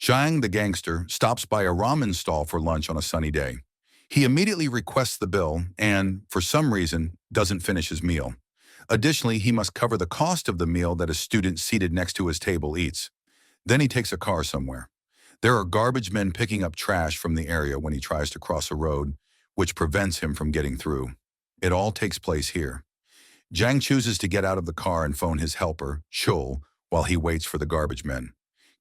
Zhang, the gangster, stops by a ramen stall for lunch on a sunny day. He immediately requests the bill and, for some reason, doesn't finish his meal. Additionally, he must cover the cost of the meal that a student seated next to his table eats. Then he takes a car somewhere. There are garbage men picking up trash from the area when he tries to cross a road, which prevents him from getting through. It all takes place here. Zhang chooses to get out of the car and phone his helper, Chul, while he waits for the garbage men.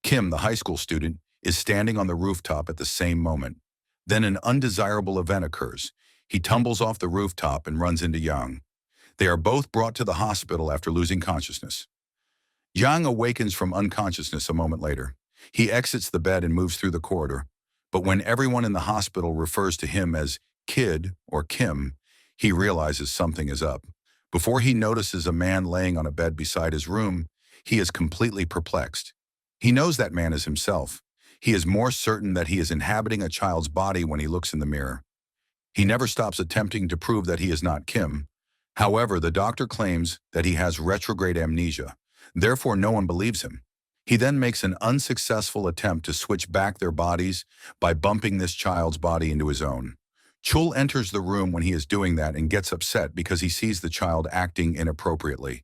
Kim, the high school student, is standing on the rooftop at the same moment. Then an undesirable event occurs. He tumbles off the rooftop and runs into Yang. They are both brought to the hospital after losing consciousness. Yang awakens from unconsciousness a moment later. He exits the bed and moves through the corridor. But when everyone in the hospital refers to him as Kid or Kim, he realizes something is up. Before he notices a man laying on a bed beside his room, he is completely perplexed. He knows that man is himself. He is more certain that he is inhabiting a child's body when he looks in the mirror. He never stops attempting to prove that he is not Kim. However, the doctor claims that he has retrograde amnesia. Therefore, no one believes him. He then makes an unsuccessful attempt to switch back their bodies by bumping this child's body into his own. Chul enters the room when he is doing that and gets upset because he sees the child acting inappropriately.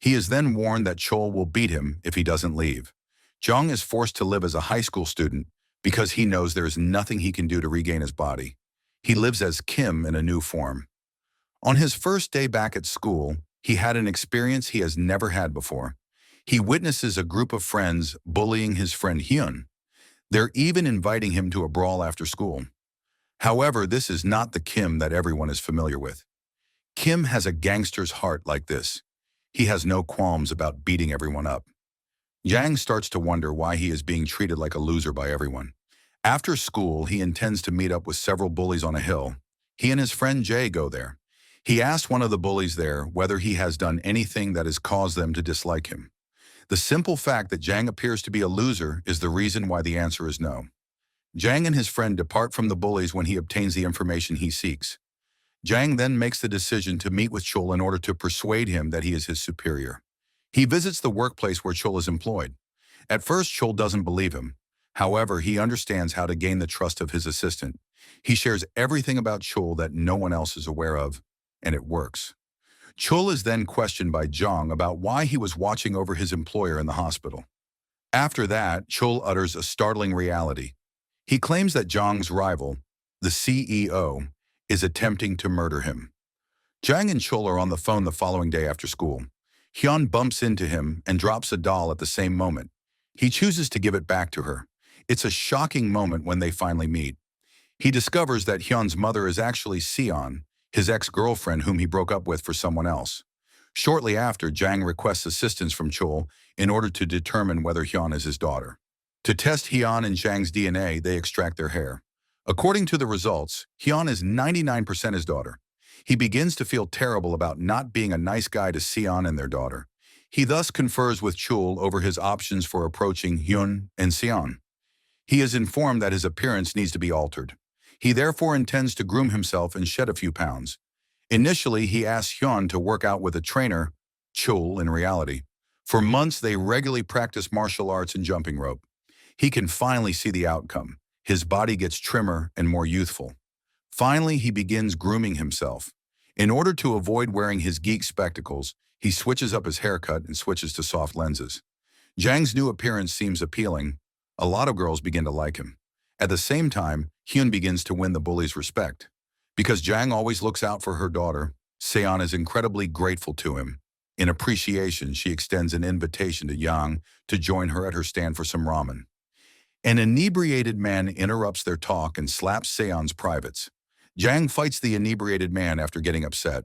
He is then warned that Chul will beat him if he doesn't leave. Zhang is forced to live as a high school student because he knows there is nothing he can do to regain his body. He lives as Kim in a new form. On his first day back at school, he had an experience he has never had before. He witnesses a group of friends bullying his friend Hyun. They're even inviting him to a brawl after school. However, this is not the Kim that everyone is familiar with. Kim has a gangster's heart like this. He has no qualms about beating everyone up. Yang starts to wonder why he is being treated like a loser by everyone. After school, he intends to meet up with several bullies on a hill. He and his friend Jay go there. He asks one of the bullies there whether he has done anything that has caused them to dislike him. The simple fact that Zhang appears to be a loser is the reason why the answer is no. Zhang and his friend depart from the bullies when he obtains the information he seeks. Zhang then makes the decision to meet with Chul in order to persuade him that he is his superior. He visits the workplace where Chul is employed. At first, Chul doesn't believe him. However, he understands how to gain the trust of his assistant. He shares everything about Chul that no one else is aware of, and it works. Chul is then questioned by Zhang about why he was watching over his employer in the hospital. After that, Chul utters a startling reality. He claims that Zhang's rival, the CEO, is attempting to murder him. Zhang and Chul are on the phone the following day after school. Hyun bumps into him and drops a doll at the same moment. He chooses to give it back to her. It's a shocking moment when they finally meet. He discovers that Hyun's mother is actually Seon, his ex-girlfriend whom he broke up with for someone else. Shortly after, Zhang requests assistance from Chul in order to determine whether Hyun is his daughter. To test Hyun and Zhang's DNA, they extract their hair. According to the results, Hyun is 99% his daughter. He begins to feel terrible about not being a nice guy to Seon and their daughter. He thus confers with Chul over his options for approaching Hyun and Seon. He is informed that his appearance needs to be altered. He therefore intends to groom himself and shed a few pounds. Initially, he asks Hyun to work out with a trainer, Chul in reality. For months, they regularly practice martial arts and jumping rope. He can finally see the outcome. His body gets trimmer and more youthful. Finally, he begins grooming himself. In order to avoid wearing his geek spectacles, he switches up his haircut and switches to soft lenses. Zhang's new appearance seems appealing. A lot of girls begin to like him. At the same time, Hyun begins to win the bullies' respect. Because Zhang always looks out for her daughter, Seon is incredibly grateful to him. In appreciation, she extends an invitation to Yang to join her at her stand for some ramen. An inebriated man interrupts their talk and slaps Seon's privates. Zhang fights the inebriated man after getting upset.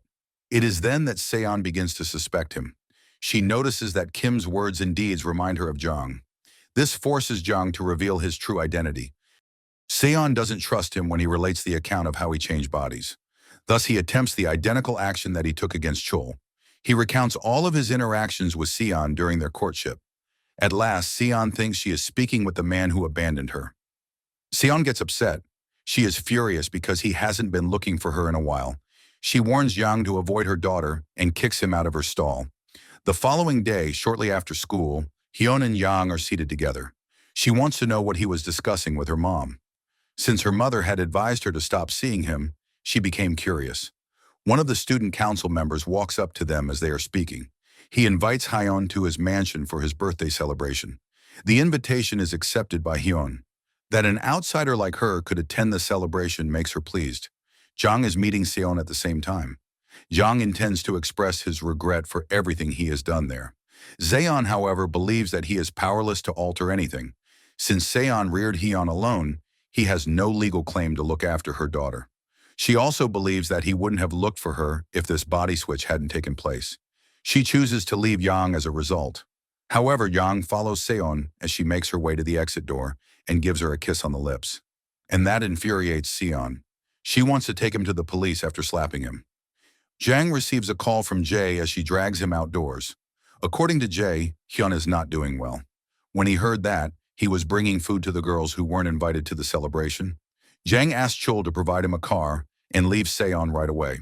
It is then that Seon begins to suspect him. She notices that Kim's words and deeds remind her of Zhang. This forces Zhang to reveal his true identity. Seon doesn't trust him when he relates the account of how he changed bodies. Thus, he attempts the identical action that he took against Chul. He recounts all of his interactions with Seon during their courtship. At last, Seon thinks she is speaking with the man who abandoned her. Seon gets upset. She is furious because he hasn't been looking for her in a while. She warns Yang to avoid her daughter and kicks him out of her stall. The following day, shortly after school, Hyun and Yang are seated together. She wants to know what he was discussing with her mom. Since her mother had advised her to stop seeing him, she became curious. One of the student council members walks up to them as they are speaking. He invites Hyun to his mansion for his birthday celebration. The invitation is accepted by Hyun. That an outsider like her could attend the celebration makes her pleased. Jang is meeting Seon at the same time. Jang intends to express his regret for everything he has done there. Zaeon, however, believes that he is powerless to alter anything. Since Seon reared Hyun alone, he has no legal claim to look after her daughter. She also believes that he wouldn't have looked for her if this body switch hadn't taken place. She chooses to leave Yang as a result. However, Yang follows Seon as she makes her way to the exit door and gives her a kiss on the lips. And that infuriates Seon. She wants to take him to the police after slapping him. Jang receives a call from Jae as she drags him outdoors. According to Jae, Hyun is not doing well. When he heard that, he was bringing food to the girls who weren't invited to the celebration. Jang asks Chul to provide him a car and leaves Seon right away.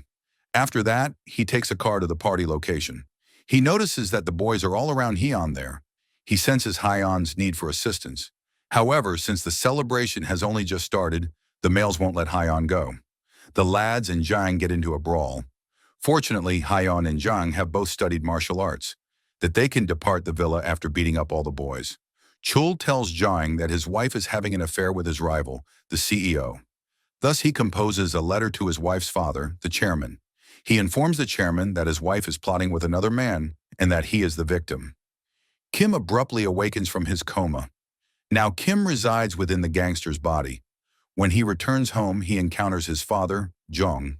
After that, he takes a car to the party location. He notices that the boys are all around Hyun there. He senses Hyun's need for assistance. However, since the celebration has only just started, the males won't let Hyun go. The lads and Jang get into a brawl. Fortunately, Hyun and Jang have both studied martial arts, that they can depart the villa after beating up all the boys. Chul tells Jang that his wife is having an affair with his rival, the CEO. Thus, he composes a letter to his wife's father, the chairman. He informs the chairman that his wife is plotting with another man and that he is the victim. Kim abruptly awakens from his coma. Now, Kim resides within the gangster's body. When he returns home, he encounters his father, Jong.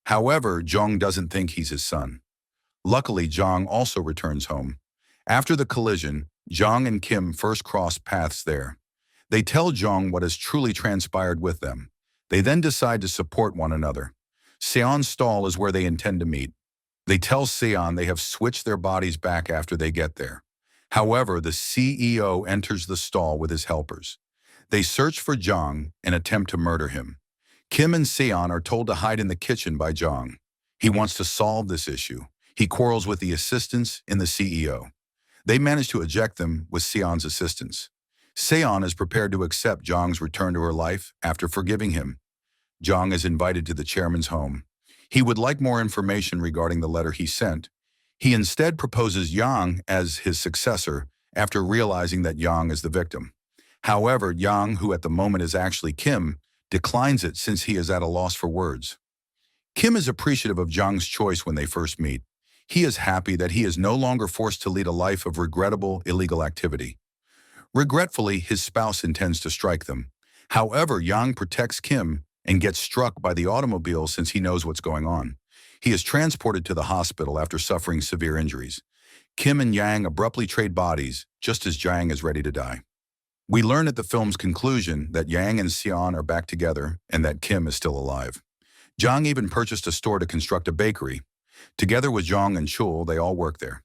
However, Jong doesn't think he's his son. Luckily, Jong also returns home. After the collision, Jong and Kim first cross paths there. They tell Jong what has truly transpired with them. They then decide to support one another. Seon's stall is where they intend to meet. They tell Seon they have switched their bodies back after they get there. However, the CEO enters the stall with his helpers. They search for Jong and attempt to murder him. Kim and Seon are told to hide in the kitchen by Jong. He wants to solve this issue. He quarrels with the assistants and the CEO. They manage to eject them with Seon's assistance. Seon is prepared to accept Jong's return to her life after forgiving him. Jong is invited to the chairman's home. He would like more information regarding the letter he sent. He instead proposes Yang as his successor after realizing that Yang is the victim. However, Yang, who at the moment is actually Kim, declines it since he is at a loss for words. Kim is appreciative of Jang's choice when they first meet. He is happy that he is no longer forced to lead a life of regrettable, illegal activity. Regretfully, his spouse intends to strike them. However, Yang protects Kim and gets struck by the automobile since he knows what's going on. He is transported to the hospital after suffering severe injuries. Kim and Yang abruptly trade bodies, just as Jang is ready to die. We learn at the film's conclusion that Yang and Seon are back together and that Kim is still alive. Jang even purchased a store to construct a bakery. Together with Jong and Chul, they all work there.